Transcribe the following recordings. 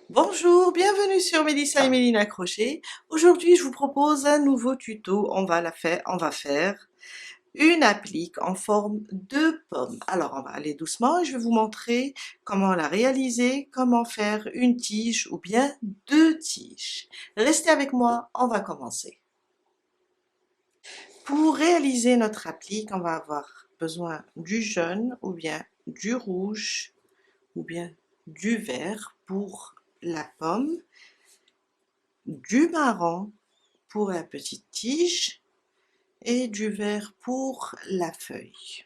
Bonjour, bienvenue sur Mélissa et Mélina Crochet. Aujourd'hui, je vous propose un nouveau tuto. On va faire une applique en forme de pomme. Alors, on va aller doucement et je vais vous montrer comment la réaliser, comment faire une tige ou bien deux tiges. Restez avec moi, on va commencer. Pour réaliser notre applique, on va avoir besoin du jaune ou bien du rouge ou bien du vert pour la pomme, du marron pour la petite tige et du vert pour la feuille.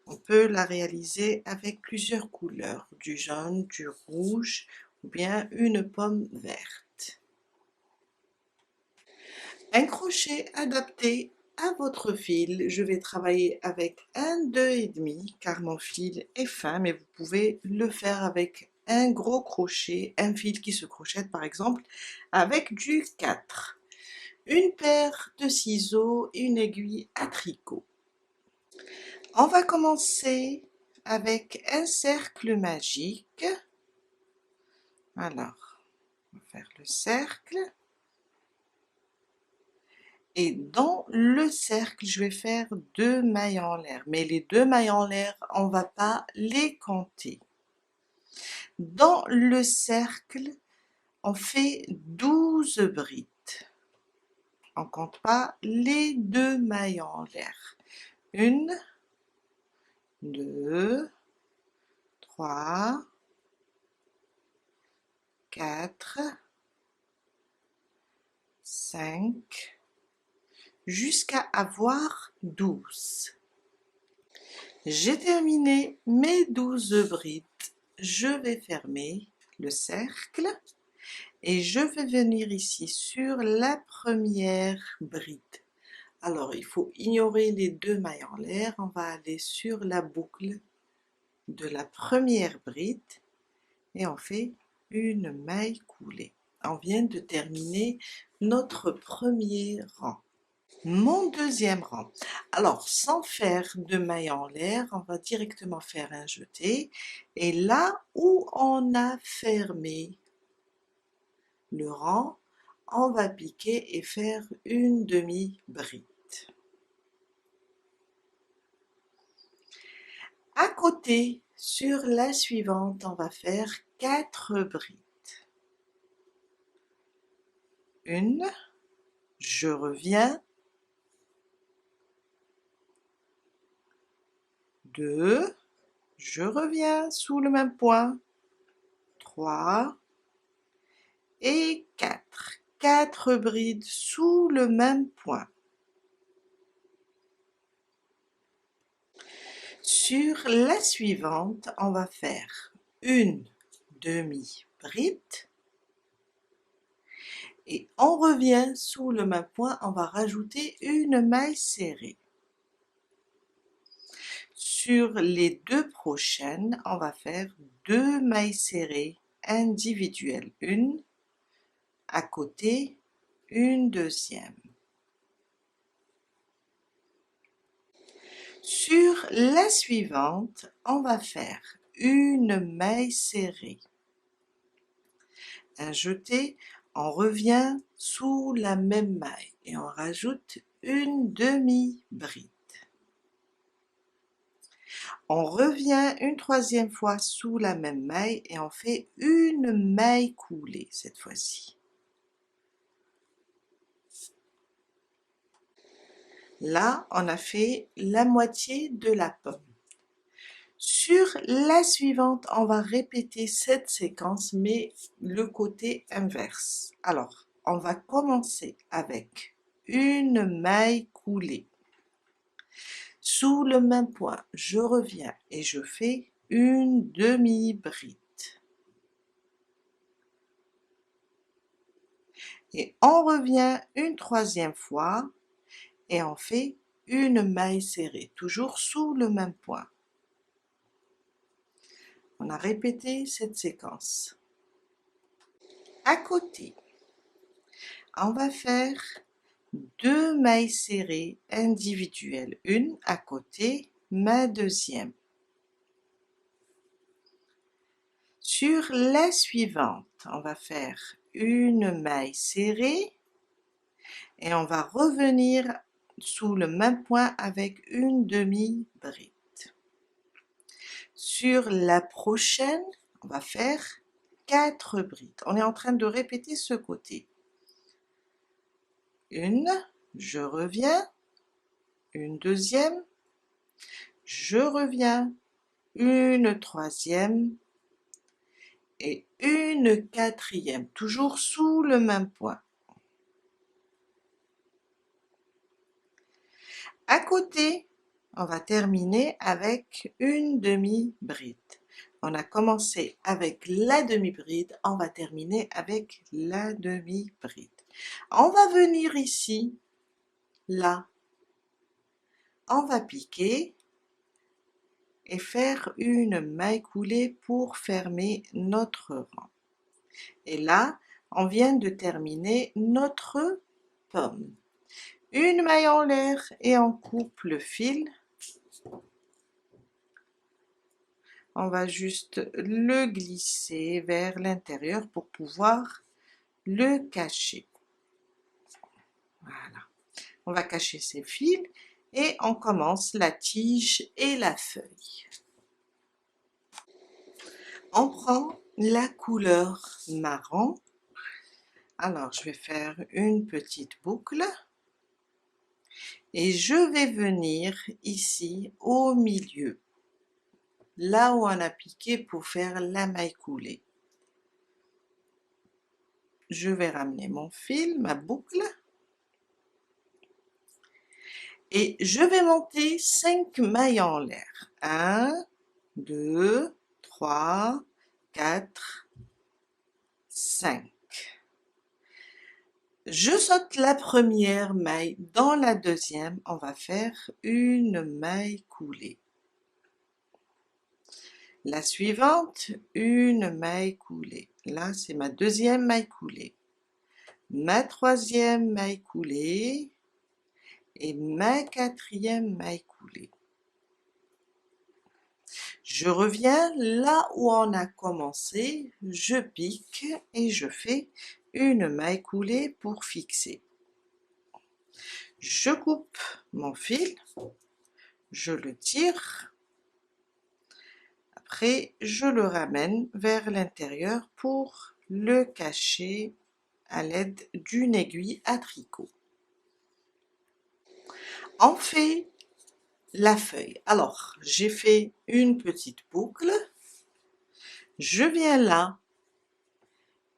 On peut la réaliser avec plusieurs couleurs, du jaune, du rouge ou bien une pomme verte. Un crochet adapté à votre fil. Je vais travailler avec un 2,5 car mon fil est fin, mais vous pouvez le faire avec un gros crochet, un fil qui se crochette par exemple avec du 4. Une paire de ciseaux et une aiguille à tricot. On va commencer avec un cercle magique. Alors, on va faire le cercle. Et dans le cercle, je vais faire 2 mailles en l'air. Mais les 2 mailles en l'air, on ne va pas les compter. Dans le cercle, on fait 12 brides. On ne compte pas les 2 mailles en l'air. 1, 2, 3, 4, 5, jusqu'à avoir 12. J'ai terminé mes 12 brides. Je vais fermer le cercle et je vais venir ici sur la première bride. Alors, il faut ignorer les 2 mailles en l'air. On va aller sur la boucle de la première bride et on fait une maille coulée. On vient de terminer notre premier rang. Mon deuxième rang. Alors, sans faire de maille en l'air, on va directement faire un jeté. Et là où on a fermé le rang, on va piquer et faire une demi-bride. À côté, sur la suivante, on va faire 4 brides. Une, je reviens. 2, je reviens sous le même point. 3 et 4. 4 brides sous le même point. Sur la suivante, on va faire une demi-bride et on revient sous le même point, on va rajouter une maille serrée. Sur les deux prochaines, on va faire 2 mailles serrées individuelles, une à côté, une deuxième. Sur la suivante, on va faire une maille serrée, un jeté, on revient sous la même maille et on rajoute une demi-bride. On revient une troisième fois sous la même maille et on fait une maille coulée cette fois-ci. Là, on a fait la moitié de la pomme. Sur la suivante, on va répéter cette séquence, mais le côté inverse. Alors, on va commencer avec une maille coulée. Sous le même point, je reviens et je fais une demi-bride. Et on revient une troisième fois et on fait une maille serrée, toujours sous le même point. On a répété cette séquence. À côté, on va faire 2 mailles serrées individuelles, une à côté, ma deuxième. Sur la suivante, on va faire une maille serrée et on va revenir sous le même point avec une demi-bride. Sur la prochaine, on va faire 4 brides. On est en train de répéter ce côté. Une, je reviens, une deuxième, je reviens, une troisième et une quatrième, toujours sous le même point. À côté, on va terminer avec une demi-bride. On a commencé avec la demi-bride, on va terminer avec la demi-bride. On va venir ici, là, on va piquer et faire une maille coulée pour fermer notre rang. Et là, on vient de terminer notre pomme. Une maille en l'air et on coupe le fil. On va juste le glisser vers l'intérieur pour pouvoir le cacher. Voilà. On va cacher ces fils et on commence la tige et la feuille. On prend la couleur marron. Alors, je vais faire une petite boucle et je vais venir ici au milieu, là où on a piqué pour faire la maille coulée. Je vais ramener mon fil, ma boucle, et je vais monter 5 mailles en l'air. 1, 2, 3, 4, 5. Je saute la première maille, dans la deuxième, on va faire une maille coulée. La suivante, une maille coulée. Là, c'est ma deuxième maille coulée. Ma troisième maille coulée et ma quatrième maille coulée. Je reviens là où on a commencé, je pique et je fais une maille coulée pour fixer. Je coupe mon fil, je le tire, après je le ramène vers l'intérieur pour le cacher à l'aide d'une aiguille à tricot. On fait la feuille. Alors, j'ai fait une petite boucle, je viens là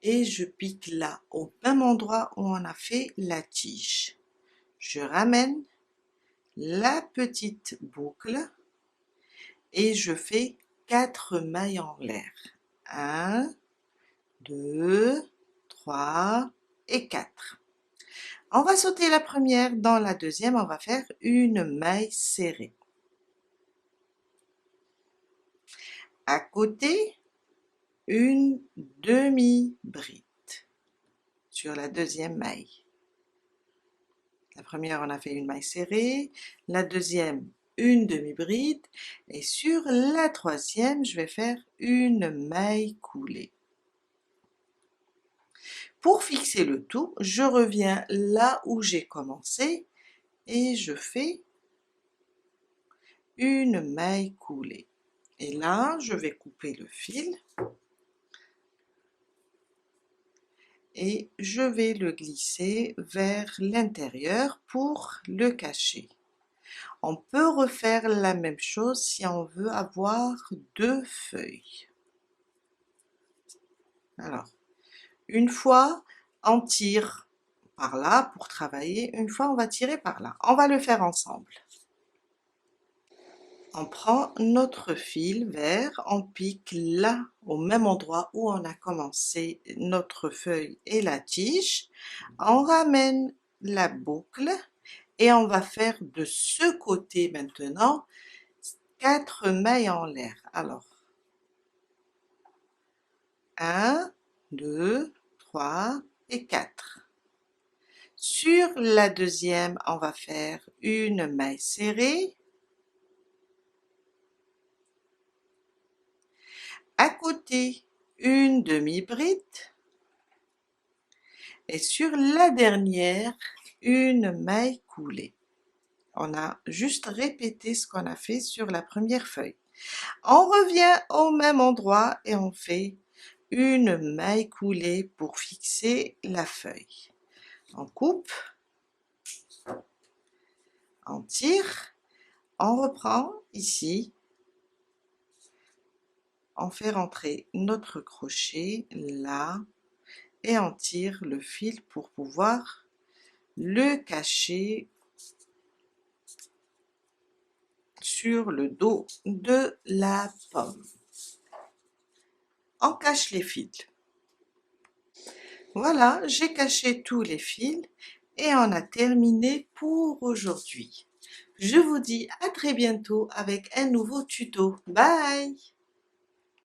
et je pique là, au même endroit où on a fait la tige. Je ramène la petite boucle et je fais 4 mailles en l'air. 1, 2, 3 et 4. On va sauter la première, dans la deuxième, on va faire une maille serrée. À côté, une demi-bride sur la deuxième maille. La première, on a fait une maille serrée, la deuxième, une demi-bride, et sur la troisième, je vais faire une maille coulée. Pour fixer le tout, je reviens là où j'ai commencé et je fais une maille coulée. Et là, je vais couper le fil et je vais le glisser vers l'intérieur pour le cacher. On peut refaire la même chose si on veut avoir 2 feuilles. Alors, une fois, on tire par là pour travailler, une fois on va tirer par là. On va le faire ensemble. On prend notre fil vert, on pique là, au même endroit où on a commencé notre feuille et la tige. On ramène la boucle et on va faire de ce côté maintenant 4 mailles en l'air. Alors, 1, 2, 3 et 4. Sur la deuxième, on va faire une maille serrée. À côté, une demi-bride et sur la dernière, une maille coulée. On a juste répété ce qu'on a fait sur la première feuille. On revient au même endroit et on fait une maille coulée pour fixer la feuille. On coupe, on tire, on reprend ici, on fait rentrer notre crochet là et on tire le fil pour pouvoir le cacher sur le dos de la pomme. On cache les fils. Voilà, j'ai caché tous les fils et on a terminé pour aujourd'hui. Je vous dis à très bientôt avec un nouveau tuto. Bye!